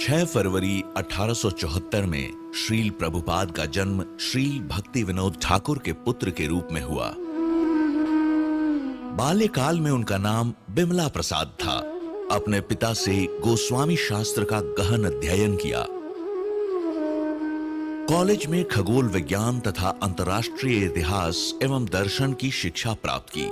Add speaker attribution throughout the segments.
Speaker 1: 6 फरवरी 1874 में श्रील प्रभुपाद का जन्म श्रील भक्ति विनोद ठाकुर के पुत्र के रूप में हुआ। बाल्यकाल में उनका नाम बिमला प्रसाद था। अपने पिता से गोस्वामी शास्त्र का गहन अध्ययन किया। कॉलेज में खगोल विज्ञान तथा अंतर्राष्ट्रीय इतिहास एवं दर्शन की शिक्षा प्राप्त की।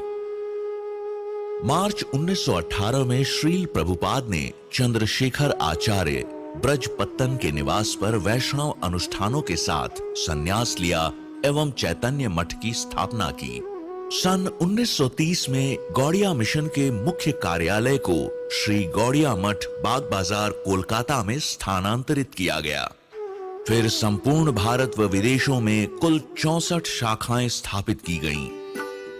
Speaker 1: मार्च 1918 में श्रील प्रभुपाद ने चंद्रशेखर आचार्य ब्रजपत्तन के निवास पर वैष्णव अनुष्ठानों के साथ संन्यास लिया एवं चैतन्य मठ की स्थापना की। सन 1930 में गौड़िया मिशन के मुख्य कार्यालय को श्री गौड़िया मठ बाग बाजार कोलकाता में स्थानांतरित किया गया। फिर संपूर्ण भारत व विदेशों में कुल 64 शाखाएं स्थापित की गईं।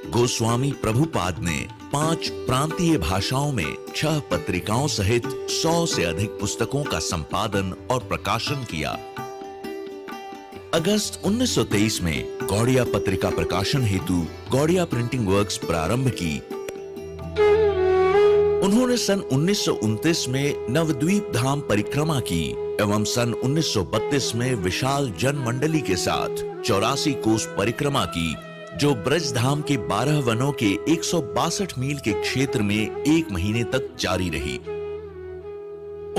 Speaker 1: गोस्वामी प्रभुपाद ने 5 प्रांतीय भाषाओं में 6 पत्रिकाओं सहित 100 से अधिक पुस्तकों का संपादन और प्रकाशन किया। अगस्त 1923 में गौड़िया पत्रिका प्रकाशन हेतु गौड़िया प्रिंटिंग वर्क्स प्रारंभ की। उन्होंने सन 1929 में नवद्वीप धाम परिक्रमा की एवं सन 1932 में विशाल जन मंडली के साथ 84 कोस परिक्रमा की, जो ब्रजधाम के 12 वनों के 162 मील के क्षेत्र में 1 महीने तक जारी रही।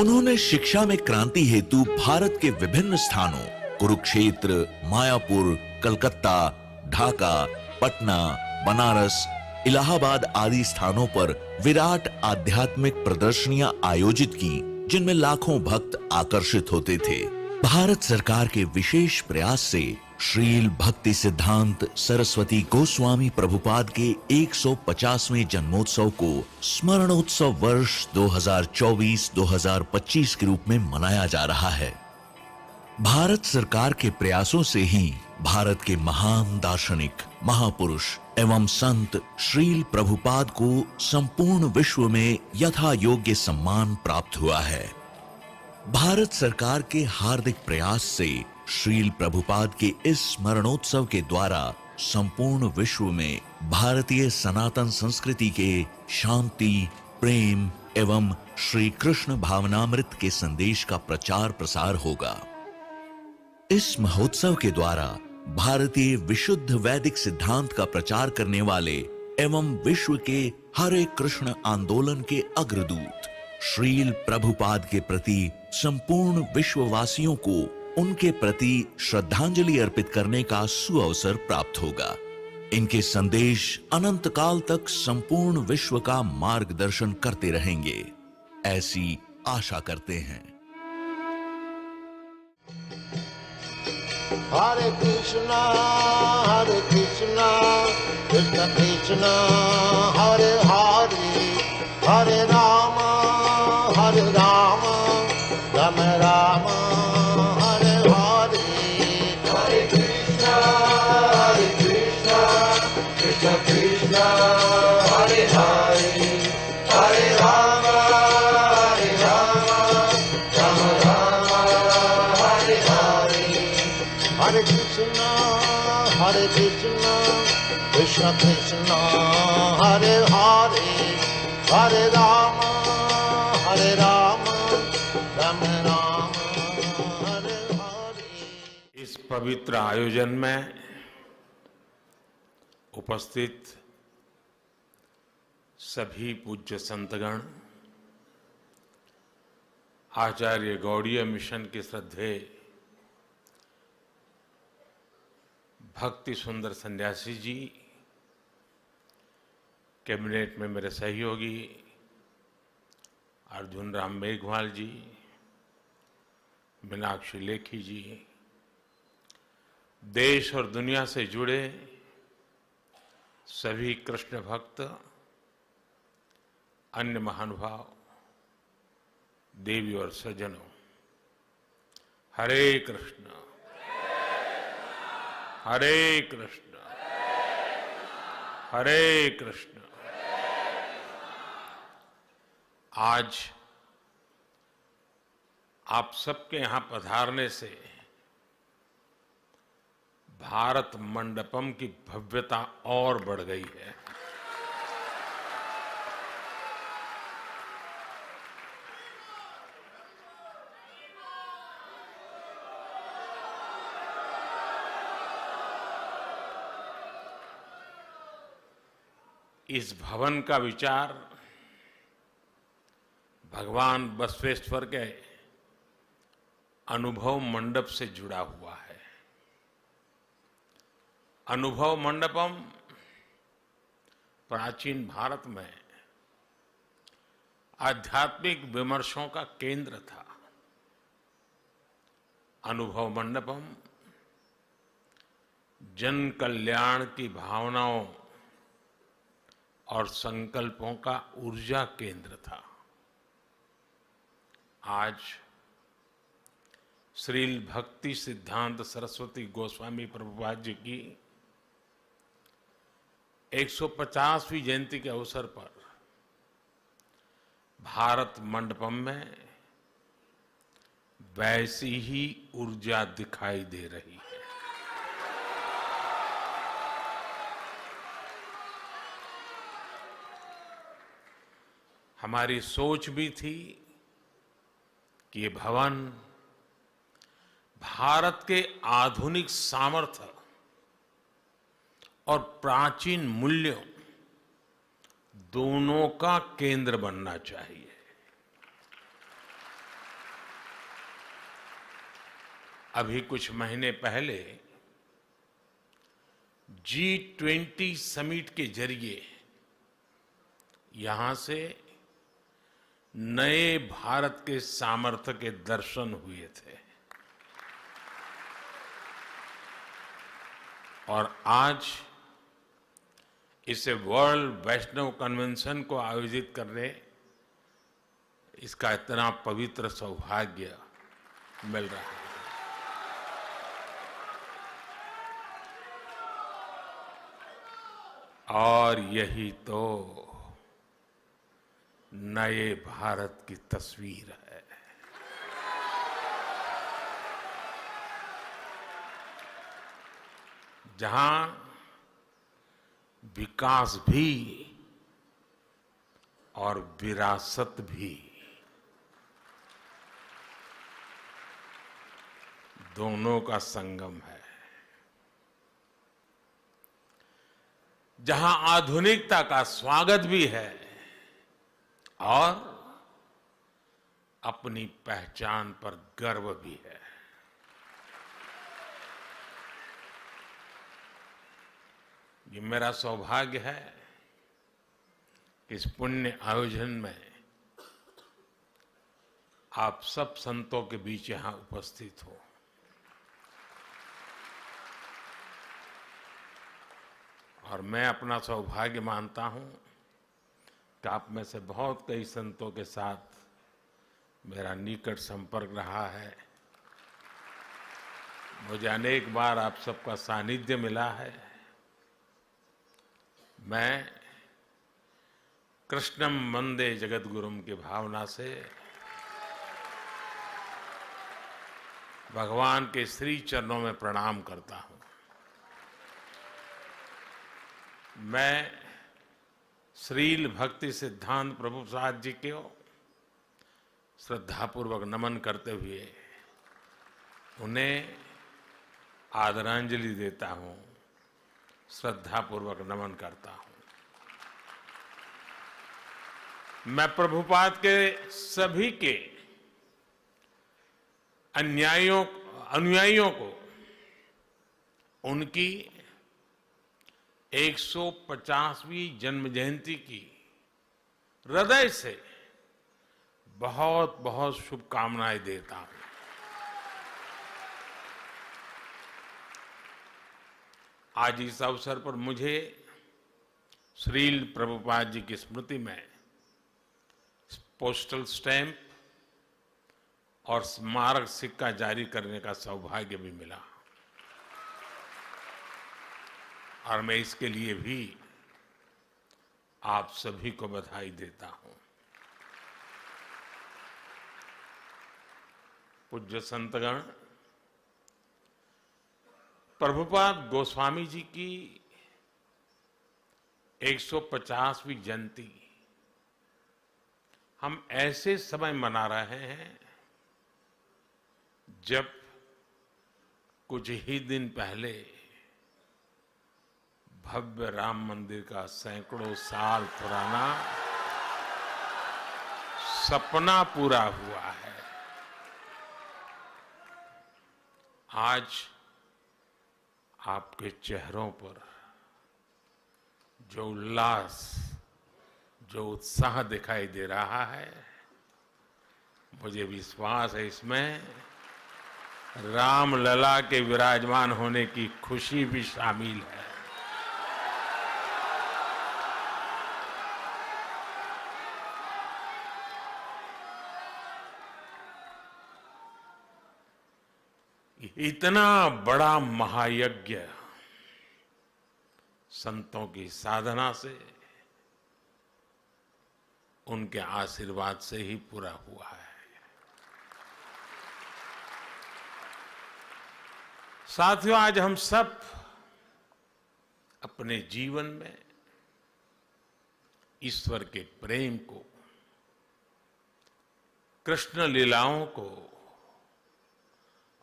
Speaker 1: उन्होंने शिक्षा में क्रांति हेतु भारत के विभिन्न स्थानों कुरुक्षेत्र, मायापुर, कलकत्ता, ढाका, पटना, बनारस, इलाहाबाद आदि स्थानों पर विराट आध्यात्मिक प्रदर्शनियां आयोजित की, जिनमें लाखों भक्त आकर्षित होते थे। भारत सरकार के विशेष प्रयास से श्रील भक्ति सिद्धांत सरस्वती गोस्वामी प्रभुपाद के 150वें जन्मोत्सव को स्मरणोत्सव वर्ष 2024-2025 के रूप में मनाया जा रहा है। भारत सरकार के प्रयासों से ही भारत के महान दार्शनिक, महापुरुष एवं संत श्रील प्रभुपाद को संपूर्ण विश्व में यथा योग्य सम्मान प्राप्त हुआ है। भारत सरकार के हार्दिक प्रयास से श्रील प्रभुपाद के इस स्मरणोत्सव के द्वारा संपूर्ण विश्व में भारतीय सनातन संस्कृति के शांति, प्रेम एवं श्री कृष्ण भावनामृत के संदेश का प्रचार प्रसार होगा। इस महोत्सव के द्वारा भारतीय विशुद्ध वैदिक सिद्धांत का प्रचार करने वाले एवं विश्व के हरे कृष्ण आंदोलन के अग्रदूत श्रील प्रभुपाद के प्रति संपूर्ण विश्ववासियों को उनके प्रति श्रद्धांजलि अर्पित करने का सुअवसर प्राप्त होगा। इनके संदेश अनंत काल तक संपूर्ण विश्व का मार्गदर्शन करते रहेंगे, ऐसी आशा करते हैं।
Speaker 2: Hare Krishna, Krishna Krishna, Hare Hare, Hare Rama, Rama Rama, Hare Hare. Hare Krishna, Krishna Krishna, Hare Hare, Hare Rama, Rama Rama, Hare Hare. Hare Krishna, Krishna Krishna, Hare Hare, Hare Rama, Rama Rama, Hare Hare.
Speaker 3: इस पवित्र आयोजन में उपस्थित सभी पूज्य संतगण, आचार्य Gaudiya mission के श्रद्धेय भक्ति सुंदर सन्यासी जी, कैबिनेट में मेरे सहयोगी अर्जुन राम मेघवाल जी, मीनाक्षी लेखी जी, देश और दुनिया से जुड़े सभी कृष्ण भक्त, अन्य महानुभाव, देवी और सज्जनों, हरे कृष्ण, हरे कृष्ण, हरे कृष्ण। आज आप सबके यहां पधारने से भारत मंडपम की भव्यता और बढ़ गई है। इस भवन का विचार भगवान बसवेश्वर के अनुभव मंडप से जुड़ा हुआ है। अनुभव मंडपम प्राचीन भारत में आध्यात्मिक विमर्शों का केंद्र था। अनुभव मंडपम जन कल्याण की भावनाओं और संकल्पों का ऊर्जा केंद्र था। आज श्रील भक्ति सिद्धांत सरस्वती गोस्वामी प्रभुपाद जी की 150वीं जयंती के अवसर पर भारत मंडपम में वैसी ही ऊर्जा दिखाई दे रही है। हमारी सोच भी थी कि ये भवन भारत के आधुनिक सामर्थ्य और प्राचीन मूल्यों दोनों का केंद्र बनना चाहिए। अभी कुछ महीने पहले G20 समिट के जरिए यहां से नए भारत के सामर्थ्य के दर्शन हुए थे और आज इसे वर्ल्ड वैष्णव कन्वेंशन को आयोजित करने इसका इतना पवित्र सौभाग्य मिल रहा है। और यही तो नए भारत की तस्वीर है। जहां विकास भी और विरासत भी दोनों का संगम है। जहां आधुनिकता का स्वागत भी है और अपनी पहचान पर गर्व भी है। ये मेरा सौभाग्य है कि इस पुण्य आयोजन में आप सब संतों के बीच यहां उपस्थित हो। और मैं अपना सौभाग्य मानता हूं कि आप में से बहुत कई संतों के साथ मेरा निकट संपर्क रहा है। मुझे अनेक बार आप सबका सानिध्य मिला है। मैं कृष्णम वंदे जगद्गुरुम की भावना से भगवान के श्री चरणों में प्रणाम करता हूं। मैं श्रील भक्ति सिद्धांत प्रभुपाद जी को श्रद्धापूर्वक नमन करते हुए उन्हें आदरांजलि देता हूं, श्रद्धापूर्वक नमन करता हूं। मैं प्रभुपाद के सभी के अनुयायियों को उनकी 150वीं जन्म जयंती की हृदय से बहुत बहुत शुभकामनाएं देता हूं। आज इस अवसर पर मुझे श्रील प्रभुपाद जी की स्मृति में पोस्टल स्टैंप और स्मारक सिक्का जारी करने का सौभाग्य भी मिला और मैं इसके लिए भी आप सभी को बधाई देता हूं। पूज्य संतगण, प्रभुपाद गोस्वामी जी की 150वीं जयंती हम ऐसे समय मना रहे हैं जब कुछ ही दिन पहले भव्य राम मंदिर का सैकड़ों साल पुराना सपना पूरा हुआ है। आज आपके चेहरों पर जो उल्लास, जो उत्साह दिखाई दे रहा है, मुझे विश्वास है इसमें रामलला के विराजमान होने की खुशी भी शामिल है। इतना बड़ा महायज्ञ संतों की साधना से, उनके आशीर्वाद से ही पूरा हुआ है। साथियों, आज हम सब अपने जीवन में ईश्वर के प्रेम को, कृष्ण लीलाओं को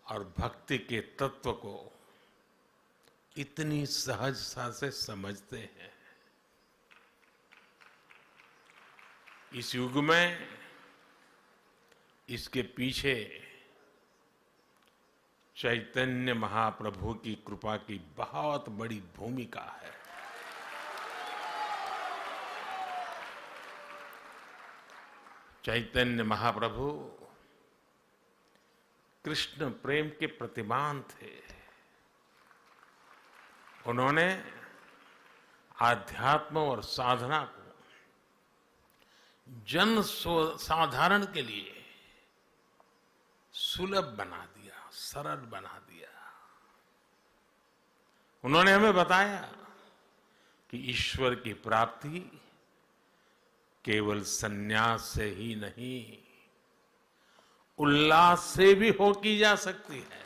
Speaker 3: और भक्ति के तत्व को इतनी सहजता से समझते हैं। इस युग में इसके पीछे चैतन्य महाप्रभु की कृपा की बहुत बड़ी भूमिका है। चैतन्य महाप्रभु कृष्ण प्रेम के प्रतिमान थे। उन्होंने आध्यात्म और साधना को जन साधारण के लिए सुलभ बना दिया, सरल बना दिया। उन्होंने हमें बताया कि ईश्वर की प्राप्ति केवल संन्यास से ही नहीं, उल्लास से भी हो की जा सकती है।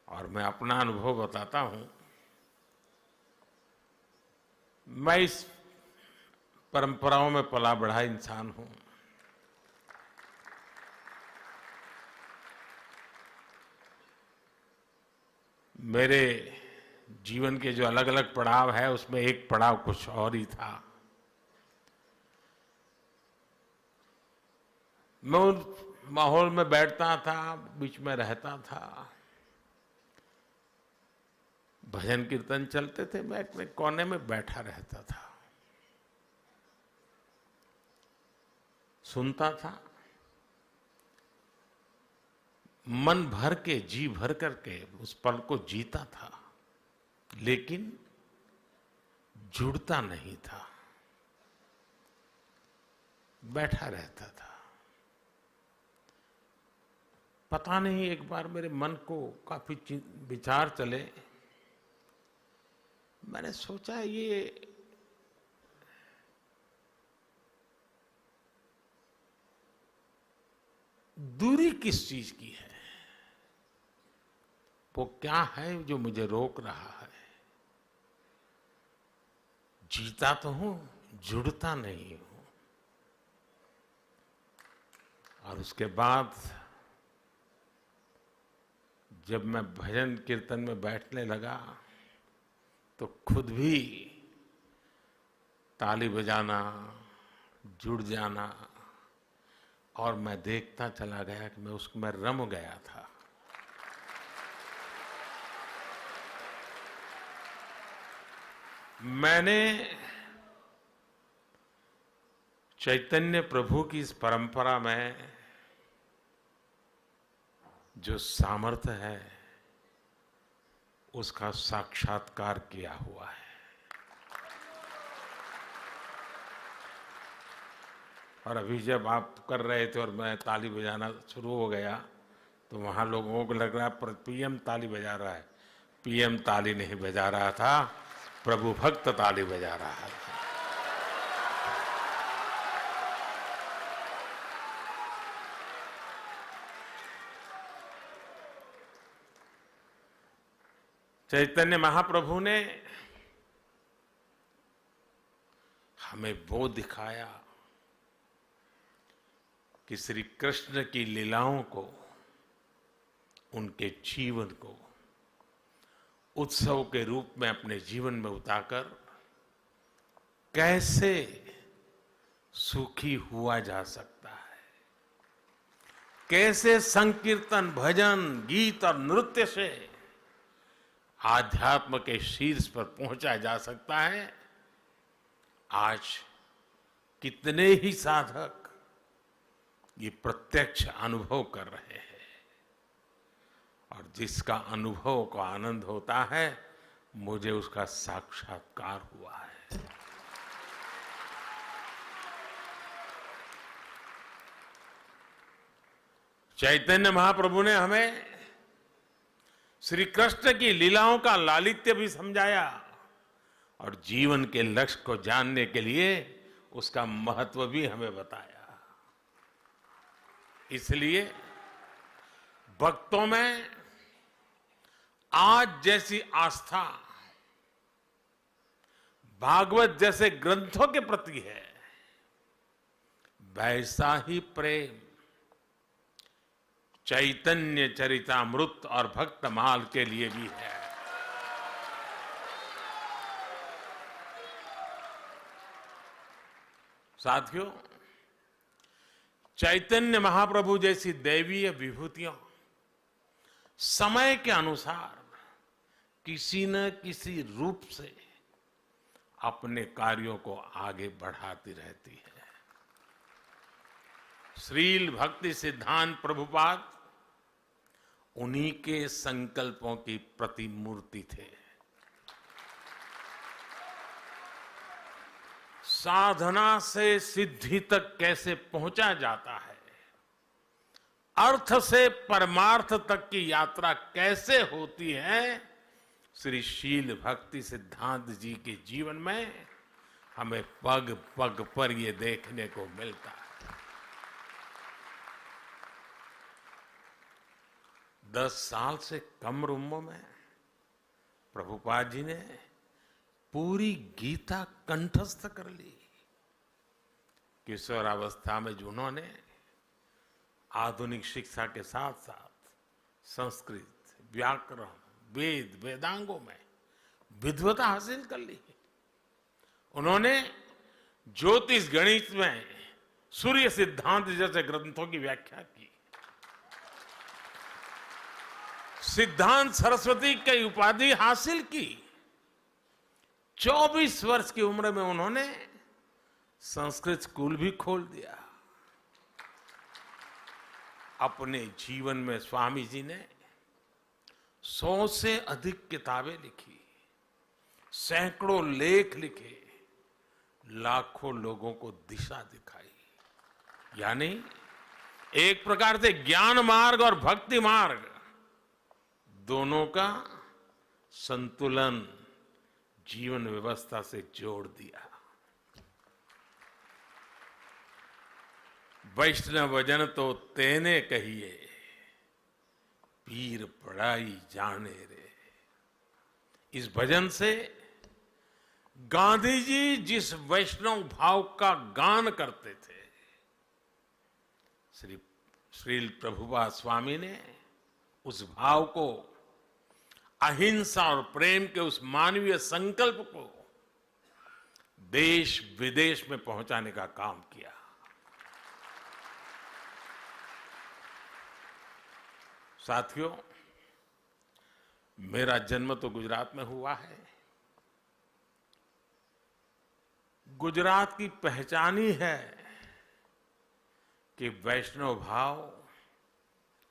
Speaker 3: और मैं अपना अनुभव बताता हूं। मैं इस परंपराओं में पला बढ़ा इंसान हूं। मेरे जीवन के जो अलग अलग पड़ाव है, उसमें एक पड़ाव कुछ और ही था। मैं उस माहौल में बैठता था, बीच में रहता था, भजन कीर्तन चलते थे, मैं अपने कोने में बैठा रहता था, सुनता था, मन भर के, जी भर करके उस पल को जीता था, लेकिन जुड़ता नहीं था, बैठा रहता था। पता नहीं, एक बार मेरे मन को काफी विचार चले। मैंने सोचा, ये दूरी किस चीज की है? वो क्या है जो मुझे रोक रहा है? जीता तो हूं, जुड़ता नहीं हूं। और उसके बाद जब मैं भजन कीर्तन में बैठने लगा, तो खुद भी ताली बजाना, जुड़ जाना, और मैं देखता चला गया कि मैं उसमें रम गया था। मैंने चैतन्य प्रभु की इस परंपरा में जो सामर्थ्य है, उसका साक्षात्कार किया हुआ है। और अभी जब आप कर रहे थे और मैं ताली बजाना शुरू हो गया, तो वहां लोगों को लग रहा है पीएम ताली बजा रहा है। पीएम ताली नहीं बजा रहा था, प्रभु भक्त ताली बजा रहा था। चैतन्य महाप्रभु ने हमें वो दिखाया कि श्री कृष्ण की लीलाओं को, उनके जीवन को उत्सव के रूप में अपने जीवन में उतारकर कैसे सुखी हुआ जा सकता है, कैसे संकीर्तन, भजन, गीत और नृत्य से आध्यात्म के शीर्ष पर पहुंचा जा सकता है, आज कितने ही साधक ये प्रत्यक्ष अनुभव कर रहे हैं। और जिसका अनुभव को आनंद होता है, मुझे उसका साक्षात्कार हुआ है। चैतन्य महाप्रभु ने हमें श्री कृष्ण की लीलाओं का लालित्य भी समझाया और जीवन के लक्ष्य को जानने के लिए उसका महत्व भी हमें बताया। इसलिए भक्तों में आज जैसी आस्था भागवत जैसे ग्रंथों के प्रति है, वैसा ही प्रेम चैतन्य चरितामृत और भक्तमाल के लिए भी है। साथियों, चैतन्य महाप्रभु जैसी दैवीय विभूतियां समय के अनुसार किसी न किसी रूप से अपने कार्यों को आगे बढ़ाती रहती है। श्रील भक्ति सिद्धांत प्रभुपाद उन्हीं के संकल्पों की प्रतिमूर्ति थे। साधना से सिद्धि तक कैसे पहुंचा जाता है, अर्थ से परमार्थ तक की यात्रा कैसे होती है, श्री शील भक्ति सिद्धांत जी के जीवन में हमें पग पग पर ये देखने को मिलता है। 10 साल से कम उम्र में प्रभुपाद जी ने पूरी गीता कंठस्थ कर ली। किशोरावस्था में जिन्होंने आधुनिक शिक्षा के साथ साथ संस्कृत, व्याकरण, वेद, वेदांगों में विद्वता हासिल कर ली। उन्होंने ज्योतिष गणित में सूर्य सिद्धांत जैसे ग्रंथों की व्याख्या की। सिद्धांत सरस्वती की उपाधि हासिल की। 24 वर्ष की उम्र में उन्होंने संस्कृत स्कूल भी खोल दिया। अपने जीवन में स्वामी जी ने 100 से अधिक किताबें लिखी, सैकड़ों लेख लिखे, लाखों लोगों को दिशा दिखाई। यानी एक प्रकार से ज्ञान मार्ग और भक्ति मार्ग दोनों का संतुलन जीवन व्यवस्था से जोड़ दिया। वैष्णव जन तो तेने कहिए, पीर पढ़ाई जाने रे। इस भजन से गांधी जी जिस वैष्णव भाव का गान करते थे, श्री प्रभुपाद स्वामी ने उस भाव को, अहिंसा और प्रेम के उस मानवीय संकल्प को देश विदेश में पहुंचाने का काम किया। साथियों, मेरा जन्म तो गुजरात में हुआ है। गुजरात की पहचान ही है कि वैष्णव भाव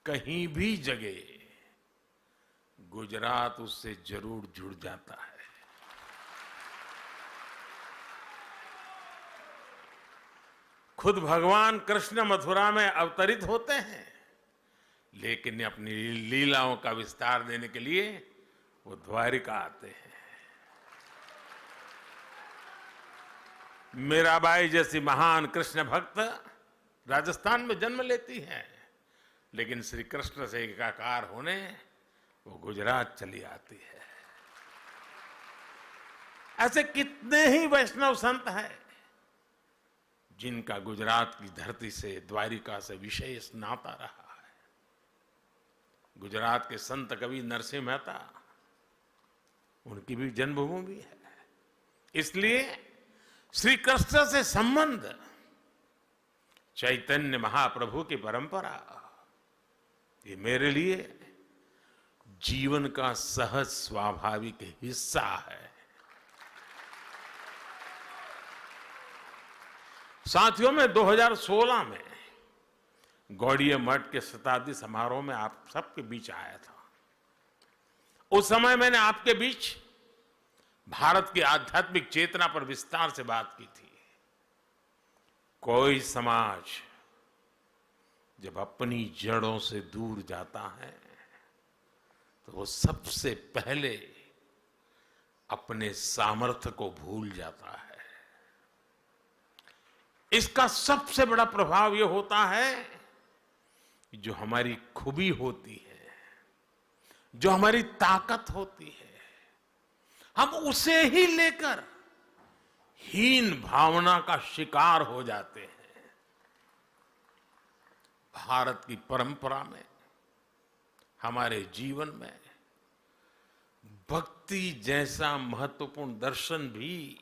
Speaker 3: कहीं भी जगे, गुजरात उससे जरूर जुड़ जाता है। खुद भगवान कृष्ण मथुरा में अवतरित होते हैं, लेकिन अपनी लीलाओं का विस्तार देने के लिए वो द्वारिका आते हैं। मीराबाई जैसी महान कृष्ण भक्त राजस्थान में जन्म लेती हैं, लेकिन श्री कृष्ण से एकाकार होने वो गुजरात चली आती है। ऐसे कितने ही वैष्णव संत हैं जिनका गुजरात की धरती से, द्वारिका से विशेष नाता रहा है। गुजरात के संत कवि नरसिंह मेहता, उनकी भी जन्मभूमि है। इसलिए श्री कृष्ण से संबंध, चैतन्य महाप्रभु की परंपरा, ये मेरे लिए जीवन का सहज स्वाभाविक हिस्सा है। साथियों, में 2016 में गौड़ीय मठ के शताब्दी समारोह में आप सबके बीच आया था। उस समय मैंने आपके बीच भारत की आध्यात्मिक चेतना पर विस्तार से बात की थी। कोई समाज जब अपनी जड़ों से दूर जाता है तो वो सबसे पहले अपने सामर्थ्य को भूल जाता है। इसका सबसे बड़ा प्रभाव ये होता है कि जो हमारी खूबी होती है, जो हमारी ताकत होती है, हम उसे ही लेकर हीन भावना का शिकार हो जाते हैं। भारत की परंपरा में, हमारे जीवन में भक्ति जैसा महत्वपूर्ण दर्शन भी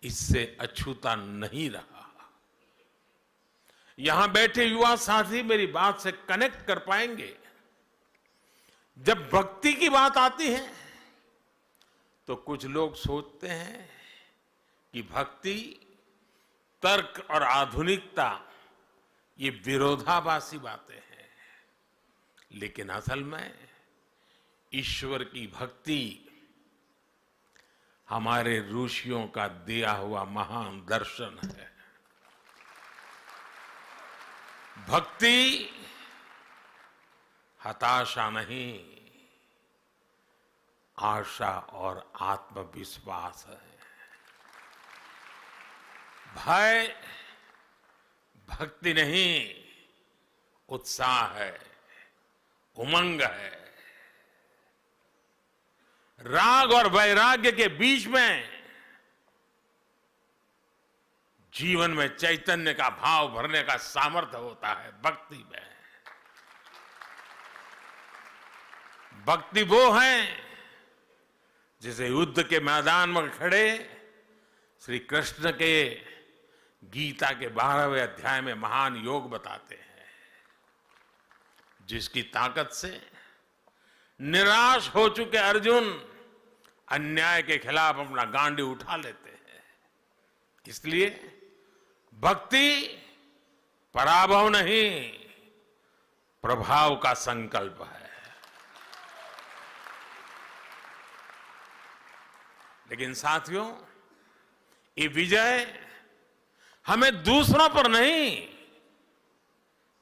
Speaker 3: इससे अछूता नहीं रहा। यहां बैठे युवा साथी मेरी बात से कनेक्ट कर पाएंगे। जब भक्ति की बात आती है तो कुछ लोग सोचते हैं कि भक्ति, तर्क और आधुनिकता ये विरोधाभासी बातें हैं, लेकिन असल में ईश्वर की भक्ति हमारे ऋषियों का दिया हुआ महान दर्शन है। भक्ति हताशा नहीं, आशा और आत्मविश्वास है। भय भक्ति नहीं, उत्साह है, उमंग है। राग और वैराग्य के बीच में जीवन में चैतन्य का भाव भरने का सामर्थ्य होता है भक्ति में। भक्ति वो है जिसे युद्ध के मैदान में खड़े श्री कृष्ण के गीता के 12वें अध्याय में महान योग बताते हैं, जिसकी ताकत से निराश हो चुके अर्जुन अन्याय के खिलाफ अपना गांडी उठा लेते हैं। इसलिए भक्ति पराभव नहीं, प्रभाव का संकल्प है। लेकिन साथियों, ये विजय हमें दूसरों पर नहीं,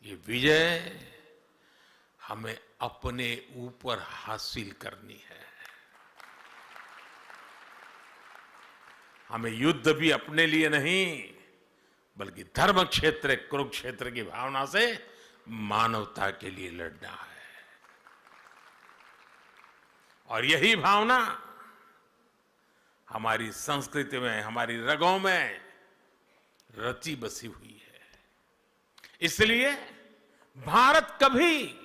Speaker 3: ये विजय हमें अपने ऊपर हासिल करनी है। हमें युद्ध भी अपने लिए नहीं, बल्कि धर्म क्षेत्र, कुरुक्षेत्र की भावना से मानवता के लिए लड़ना है। और यही भावना हमारी संस्कृति में, हमारी रगों में रची बसी हुई है। इसलिए भारत कभी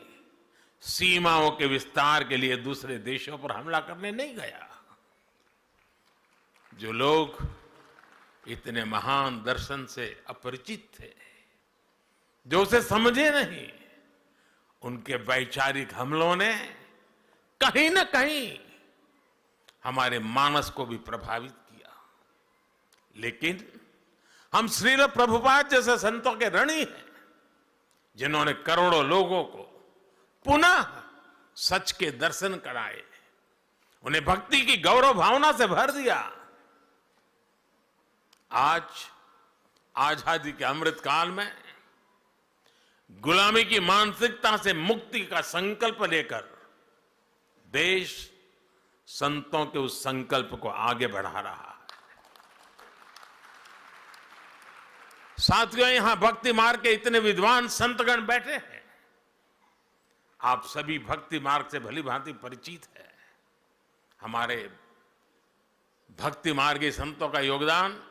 Speaker 3: सीमाओं के विस्तार के लिए दूसरे देशों पर हमला करने नहीं गया। जो लोग इतने महान दर्शन से अपरिचित थे, जो उसे समझे नहीं, उनके वैचारिक हमलों ने कहीं न कहीं हमारे मानस को भी प्रभावित किया। लेकिन हम श्रील प्रभुपाद जैसे संतों के ऋणी हैं, जिन्होंने करोड़ों लोगों को पुनः सच के दर्शन कराए, उन्हें भक्ति की गौरव भावना से भर दिया। आज आजादी के अमृत काल में गुलामी की मानसिकता से मुक्ति का संकल्प लेकर देश संतों के उस संकल्प को आगे बढ़ा रहा है। साथियों, यहां भक्ति मार्ग के इतने विद्वान संतगण बैठे हैं। आप सभी भक्ति मार्ग से भली भांति परिचित है। हमारे भक्ति मार्गी संतों का योगदान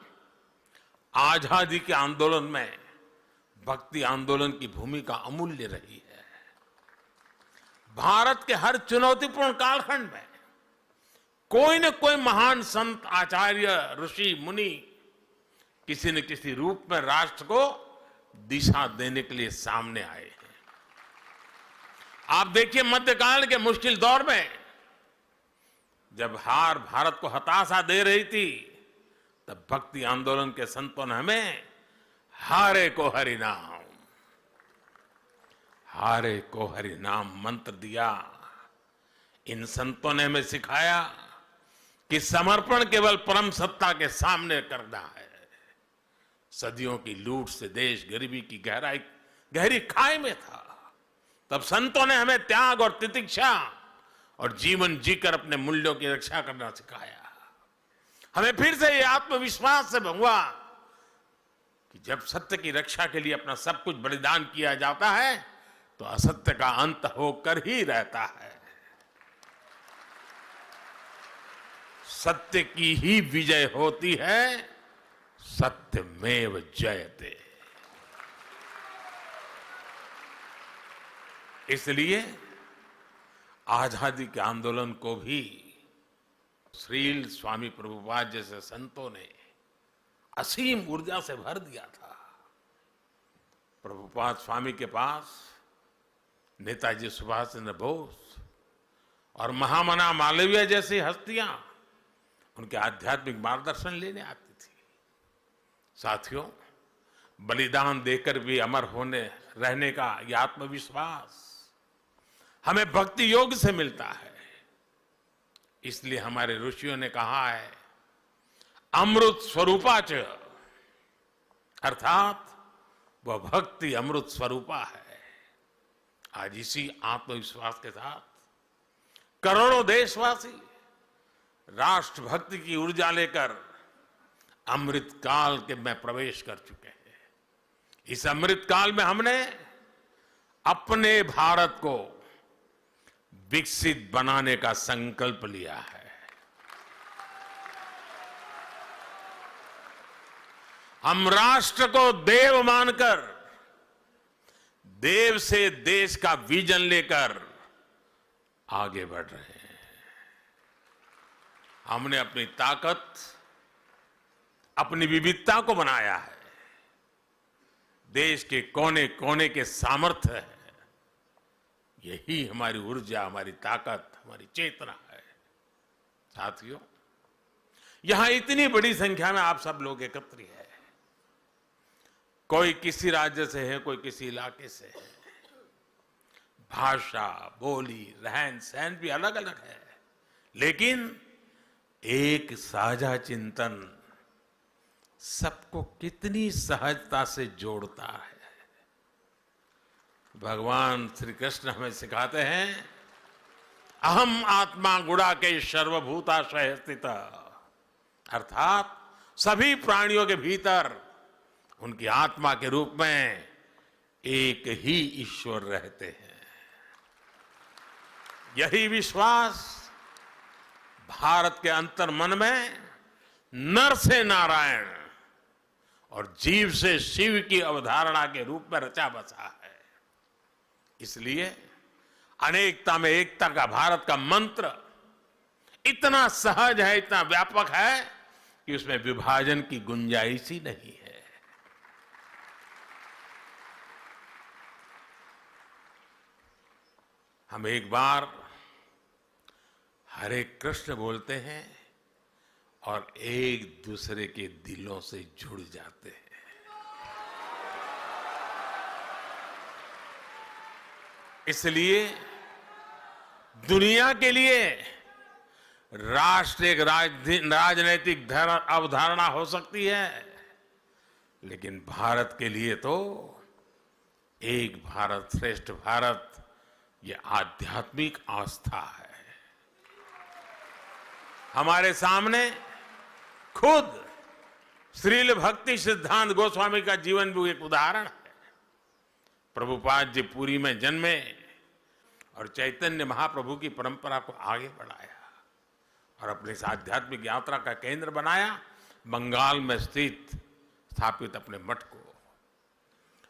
Speaker 3: आजादी के आंदोलन में भक्ति आंदोलन की भूमिका अमूल्य रही है। भारत के हर चुनौतीपूर्ण कालखंड में कोई न कोई महान संत, आचार्य, ऋषि, मुनि किसी न किसी रूप में राष्ट्र को दिशा देने के लिए सामने आए हैं। आप देखिए, मध्यकाल के मुश्किल दौर में जब हार भारत को हताशा दे रही थी, तब भक्ति आंदोलन के संतों ने हमें हारे को हरि नाम, हारे को हरि नाम मंत्र दिया। इन संतों ने हमें सिखाया कि समर्पण केवल परम सत्ता के सामने करना है। सदियों की लूट से देश गरीबी की गहरी खाई में था। तब संतों ने हमें त्याग और तितिक्षा और जीवन जीकर अपने मूल्यों की रक्षा करना सिखाया। हमें फिर से ये आत्मविश्वास से हुआ कि जब सत्य की रक्षा के लिए अपना सब कुछ बलिदान किया जाता है तो असत्य का अंत होकर ही रहता है। सत्य की ही विजय होती है, सत्यमेव जयते। इसलिए आजादी के आंदोलन को भी श्रील स्वामी प्रभुपाद जैसे संतों ने असीम ऊर्जा से भर दिया था। प्रभुपाद स्वामी के पास नेताजी सुभाष चंद्र बोस और महामना मालवीय जैसी हस्तियां उनके आध्यात्मिक मार्गदर्शन लेने आती थी। साथियों, बलिदान देकर भी अमर होने रहने का यह आत्मविश्वास हमें भक्ति योग से मिलता है। इसलिए हमारे ऋषियों ने कहा है, अमृत स्वरूपाच, अर्थात वह भक्ति अमृत स्वरूपा है। आज इसी आत्मविश्वास के साथ करोड़ों देशवासी राष्ट्र भक्ति की ऊर्जा लेकर अमृत काल के में प्रवेश कर चुके हैं। इस अमृत काल में हमने अपने भारत को विकसित बनाने का संकल्प लिया है। हम राष्ट्र को देव मानकर देव से देश का विजन लेकर आगे बढ़ रहे हैं। हमने अपनी ताकत, अपनी विविधता को बनाया है। देश के कोने कोने के सामर्थ्य है। यही हमारी ऊर्जा, हमारी ताकत, हमारी चेतना है। साथियों, यहां इतनी बड़ी संख्या में आप सब लोग एकत्र हैं। कोई किसी राज्य से है, कोई किसी इलाके से है। भाषा, बोली, रहन सहन भी अलग अलग है, लेकिन एक साझा चिंतन सबको कितनी सहजता से जोड़ता है। भगवान श्री कृष्ण हमें सिखाते हैं, अहम आत्मा गुणाकेश सर्वभूताशय स्थित, अर्थात सभी प्राणियों के भीतर उनकी आत्मा के रूप में एक ही ईश्वर रहते हैं। यही विश्वास भारत के अंतर मन में नर से नारायण और जीव से शिव की अवधारणा के रूप में रचा बसा है। इसलिए अनेकता में एकता का भारत का मंत्र इतना सहज है, इतना व्यापक है कि उसमें विभाजन की गुंजाइश ही नहीं है। हम एक बार हरे कृष्ण बोलते हैं और एक दूसरे के दिलों से जुड़ जाते हैं। इसलिए दुनिया के लिए राष्ट्र एक राजनैतिक अवधारणा हो सकती है, लेकिन भारत के लिए तो एक भारत श्रेष्ठ भारत ये आध्यात्मिक आस्था है। हमारे सामने खुद श्रील भक्ति सिद्धांत गोस्वामी का जीवन भी एक उदाहरण है। प्रभुपाद जी पुरी में जन्मे और चैतन्य महाप्रभु की परंपरा को आगे बढ़ाया और अपनी इस आध्यात्मिक यात्रा का केंद्र बनाया बंगाल में स्थापित अपने मठ को।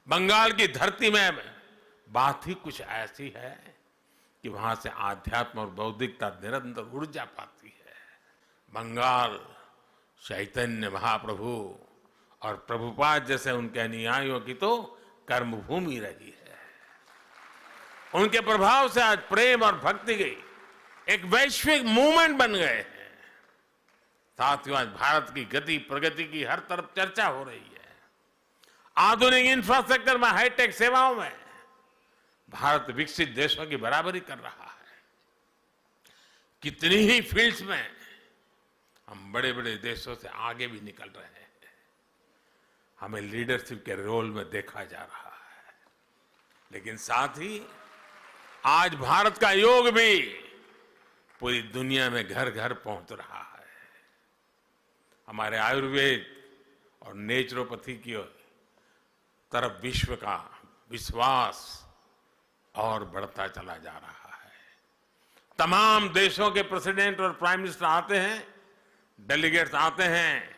Speaker 3: बंगाल की धरती में बात ही कुछ ऐसी है कि वहां से आध्यात्म और बौद्धिकता निरंतर ऊर्जा पाती है। बंगाल चैतन्य महाप्रभु और प्रभुपाद जैसे उनके अनुयायियों की तो कर्मभूमि रही है। उनके प्रभाव से आज प्रेम और भक्ति की एक वैश्विक मूवमेंट बन गए हैं। साथियों, आज भारत की गति प्रगति की हर तरफ चर्चा हो रही है। आधुनिक इंफ्रास्ट्रक्चर में, हाईटेक सेवाओं में भारत विकसित देशों की बराबरी कर रहा है। कितनी ही फील्ड्स में हम बड़े बड़े देशों से आगे भी निकल रहे हैं। हमें लीडरशिप के रोल में देखा जा रहा है। लेकिन साथ ही आज भारत का योग भी पूरी दुनिया में घर घर पहुंच रहा है। हमारे आयुर्वेद और नेचुरोपैथी की तरफ विश्व का विश्वास और बढ़ता चला जा रहा है। तमाम देशों के प्रेसिडेंट और प्राइम मिनिस्टर आते हैं, डेलीगेट्स आते हैं,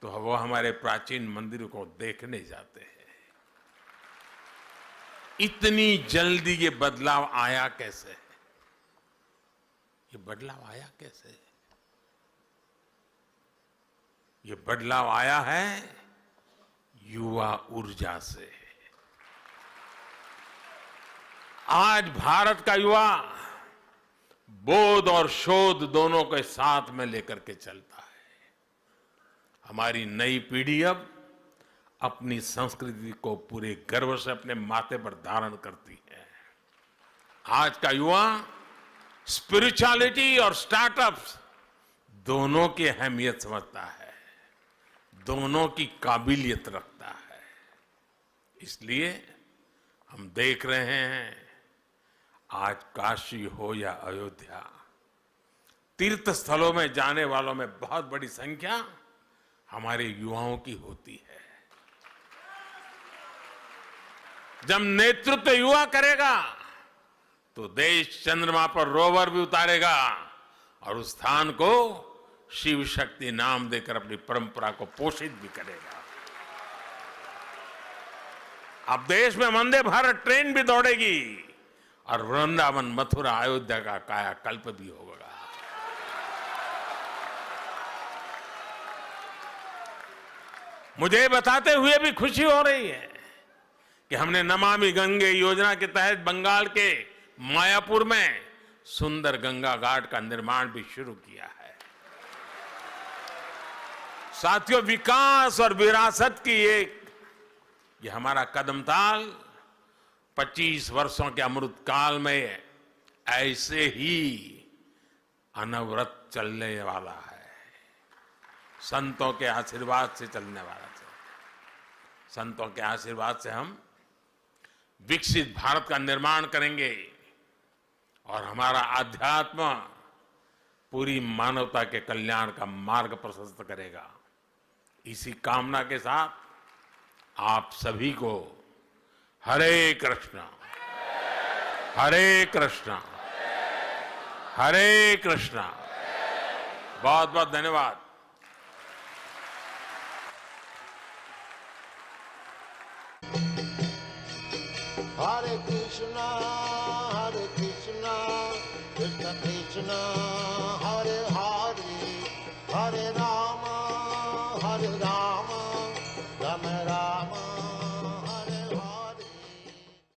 Speaker 3: तो वो हमारे प्राचीन मंदिरों को देखने जाते हैं। इतनी जल्दी ये बदलाव आया कैसे? ये बदलाव आया कैसे? ये बदलाव आया है युवा ऊर्जा से। आज भारत का युवा बोध और शोध दोनों के साथ में लेकर के चलता है। हमारी नई पीढ़ी अब अपनी संस्कृति को पूरे गर्व से अपने माथे पर धारण करती है। आज का युवा स्पिरिचुअलिटी और स्टार्टअप्स दोनों की अहमियत समझता है, दोनों की काबिलियत रखता है। इसलिए हम देख रहे हैं, आज काशी हो या अयोध्या, तीर्थ स्थलों में जाने वालों में बहुत बड़ी संख्या हमारे युवाओं की होती है। जब नेतृत्व युवा करेगा तो देश चंद्रमा पर रोवर भी उतारेगा और उस स्थान को शिव शक्ति नाम देकर अपनी परंपरा को पोषित भी करेगा। अब देश में वंदे भारत ट्रेन भी दौड़ेगी और वृंदावन, मथुरा, अयोध्या का कायाकल्प भी होगा। मुझे बताते हुए भी खुशी हो रही है कि हमने नमामि गंगे योजना के तहत बंगाल के मायापुर में सुंदर गंगा घाट का निर्माण भी शुरू किया है। साथियों, विकास और विरासत की ये हमारा कदम ताल 25 वर्षों के अमृत काल में ऐसे ही अनवरत चलने वाला है। संतों के आशीर्वाद से चलने वाला है। संतों के आशीर्वाद से हम विकसित भारत का निर्माण करेंगे और हमारा अध्यात्म पूरी मानवता के कल्याण का मार्ग प्रशस्त करेगा। इसी कामना के साथ आप सभी को हरे कृष्णा, हरे कृष्णा, हरे कृष्णा। बहुत बहुत धन्यवाद।
Speaker 2: Hare Krishna, Krishna Krishna